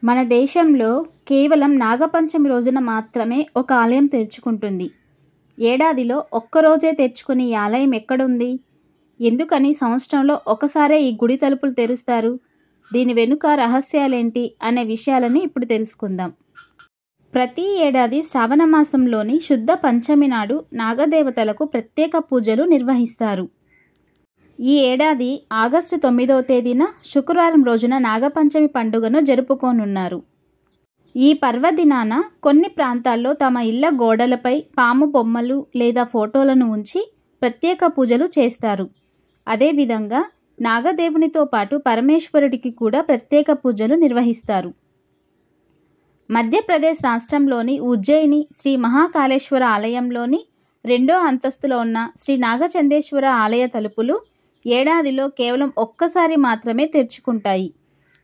మన దేశంలో కేవలం నాగపంచమి రోజున మాత్రమే ఒక ఆలయం తెరుచుకుంటుంది. ఏడాదిలో ఒక్కరోజే తెరుచుకునే ఈ ఆలయం ఎక్కడుంది? ఎందుకని సంవత్సరంలో ఒకసారే ఈ గుడి తలుపులు తెరుస్తారు? దీని వెనుక రహస్యాలేంటి అనే విషయాలని ఇప్పుడు తెలుసుకుందాం. ప్రతి ఏడాది శ్రావణ మాసంలోని శుద్ధ పంచమి నాడు నాగదేవతలకు ప్రత్యేక పూజలు నిర్వహిస్తారు. ఈ ఏడాది ఆగస్టు 9వ తేదీన శుక్రవారం రోజున నాగపంచమి పండుగను జరుపుకోనున్నారు. ఈ పర్వదినాన కొన్ని ప్రాంతాల్లో తమ ఇళ్ల గోడలపై పాము బొమ్మలు లేదా ఫోటోలను ఉంచి ప్రత్యేక పూజలు చేస్తారు. అదేవిధంగా నాగదేవునితో పాటు పరమేశ్వరుడికి కూడా ప్రత్యేక పూజలు నిర్వహిస్తారు. మధ్యప్రదేశ్ రాష్ట్రంలోని ఉజ్జయిని శ్రీ మహాకాళేశ్వర ఆలయంలోని 2వ అంతస్తులో ఉన్న శ్రీ నాగచంద్రేశ్వర ఆలయ తలుపులు ఏడాదిలో కేవలం ఒక్కసారి మాత్రమే తెరుచుకుంటాయి.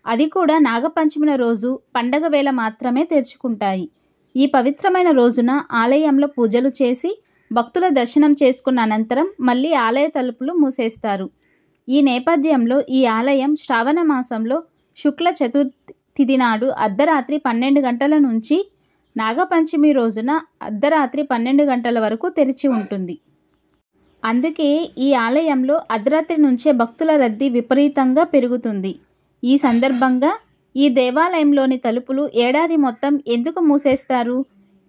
అది కూడా నాగపంచమి రోజు పండగ వేళ మాత్రమే తెరుచుకుంటాయి. ఈ పవిత్రమైన రోజున ఆలయంలో పూజలు చేసి భక్తుల దర్శనం చేసుకున్న అనంతరం మళ్ళీ ఆలయ తలుపులు మూసేస్తారు. ఈ నేపథ్యంలో ఈ ఆలయం శ్రావణ మాసంలో శుక్ల చతుర్థి నాడు అర్ధరాత్రి 12 గంటల నుంచి నాగపంచమి రోజున అర్ధరాత్రి 12 గంటల వరకు తెరిచి ఉంటుంది. అందుకే ఈ ఆలయంలో అర్ధరాత్రి నుంచే భక్తుల రద్దీ విపరీతంగా పెరుగుతుంది. ఈ సందర్భంగా ఈ దేవాలయంలోని తలుపులు ఏడాది మొత్తం ఎందుకు మూసేస్తారు?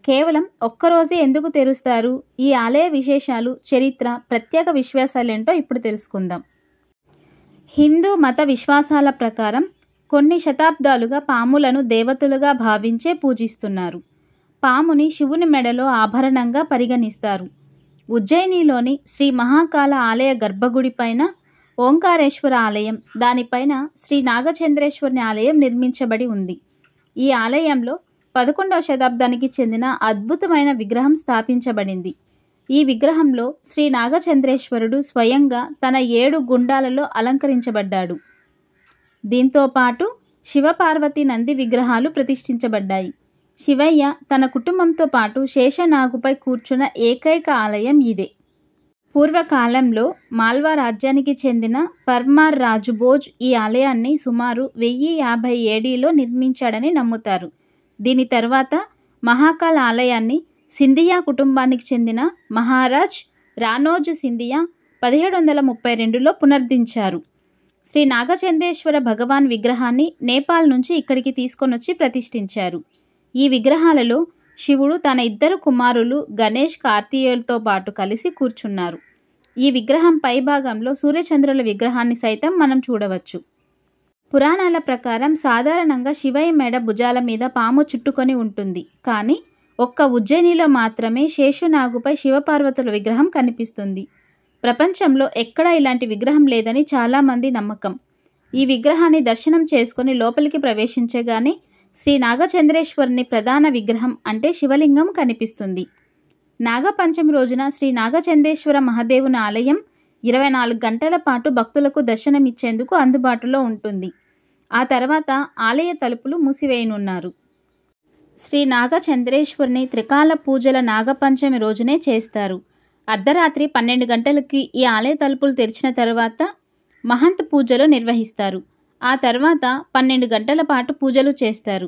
కేవలం ఒక్కరోజే ఎందుకు తెరుస్తారు? ఈ ఆలయ విశేషాలు, చరిత్ర, ప్రత్యేక విశ్వాసాలేంటో ఇప్పుడు తెలుసుకుందాం. హిందూ మత విశ్వాసాల ప్రకారం కొన్ని శతాబ్దాలుగా పాములను దేవతలుగా భావించే పూజిస్తున్నారు. పాముని శివుని మెడలో ఆభరణంగా పరిగణిస్తారు. ఉజ్జయినిలోని శ్రీ మహాకాళ ఆలయ గర్భగుడి పైన ఓంకారేశ్వర ఆలయం, దానిపైన శ్రీ నాగచంద్రేశ్వరుని ఆలయం నిర్మించబడి ఉంది. ఈ ఆలయంలో 11వ శతాబ్దానికి చెందిన అద్భుతమైన విగ్రహం స్థాపించబడింది. ఈ విగ్రహంలో శ్రీ నాగచంద్రేశ్వరుడు స్వయంగా తన 7 గుండాలలో అలంకరించబడ్డాడు. దీంతో పాటు శివపార్వతి నంది విగ్రహాలు ప్రతిష్ఠించబడ్డాయి. శివయ్య తన కుటుంబంతో పాటు శేషనాగుపై కూర్చున్న ఏకైక ఆలయం ఇదే. పూర్వకాలంలో మాల్వా రాజ్యానికి చెందిన పర్మార్ రాజు భోజ్ ఈ ఆలయాన్ని సుమారు 1050 ఏడీలో నిర్మించాడని నమ్ముతారు. దీని తర్వాత మహాకాళ ఆలయాన్ని సింధియా కుటుంబానికి చెందిన మహారాజ్ రానోజ్ సింధియా 1732లో పునరుద్ధరించారు. శ్రీ నాగచంద్రేశ్వర భగవాన్ విగ్రహాన్ని నేపాల్ నుంచి ఇక్కడికి తీసుకొనొచ్చి ప్రతిష్ఠించారు. ఈ విగ్రహాలలో శివుడు తన 2 కుమారులు గణేష్, కార్తికేయులతో పాటు కలిసి కూర్చున్నారు. ఈ విగ్రహం పైభాగంలో సూర్యచంద్రుల విగ్రహాన్ని సైతం మనం చూడవచ్చు. పురాణాల ప్రకారం సాధారణంగా శివయ్య మెడ భుజాల మీద పాము చుట్టుకొని ఉంటుంది. కానీ ఒక్క ఉజ్జయినిలో మాత్రమే శేషనాగుపై శివపార్వతుల విగ్రహం కనిపిస్తుంది. ప్రపంచంలో ఎక్కడా ఇలాంటి విగ్రహం లేదని చాలామంది నమ్మకం. ఈ విగ్రహాన్ని దర్శనం చేసుకుని లోపలికి ప్రవేశించగానే శ్రీ నాగచంద్రేశ్వరుని ప్రధాన విగ్రహం అంటే శివలింగం కనిపిస్తుంది. నాగపంచమి రోజున శ్రీ నాగచంద్రేశ్వర మహాదేవుని ఆలయం 24 గంటల పాటు భక్తులకు దర్శనమిచ్చేందుకు అందుబాటులో ఉంటుంది. ఆ తర్వాత ఆలయ తలుపులు మూసివేయనున్నారు. శ్రీ నాగచంద్రేశ్వరుని త్రికాల పూజల నాగపంచమి రోజునే చేస్తారు. అర్ధరాత్రి 12 గంటలకి ఈ ఆలయ తలుపులు తెరిచిన తర్వాత మహంత్ పూజలు నిర్వహిస్తారు. ఆ తర్వాత 12 గంటల పాటు పూజలు చేస్తారు.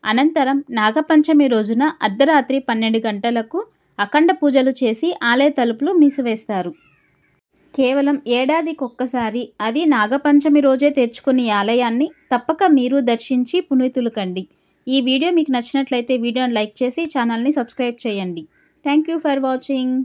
అనంతరం నాగపంచమి రోజున అర్ధరాత్రి 12 గంటలకు అఖండ పూజలు చేసి ఆలయ తలుపులు మూసివేస్తారు. కేవలం ఏడాదికొక్కసారి, అది నాగపంచమి రోజే తెరుచుకునే ఆలయాన్ని తప్పక మీరు దర్శించి పునీతులు కండి. ఈ వీడియో మీకు నచ్చినట్లయితే వీడియోని లైక్ చేసి ఛానల్ని సబ్స్క్రైబ్ చేయండి. Thank you for watching.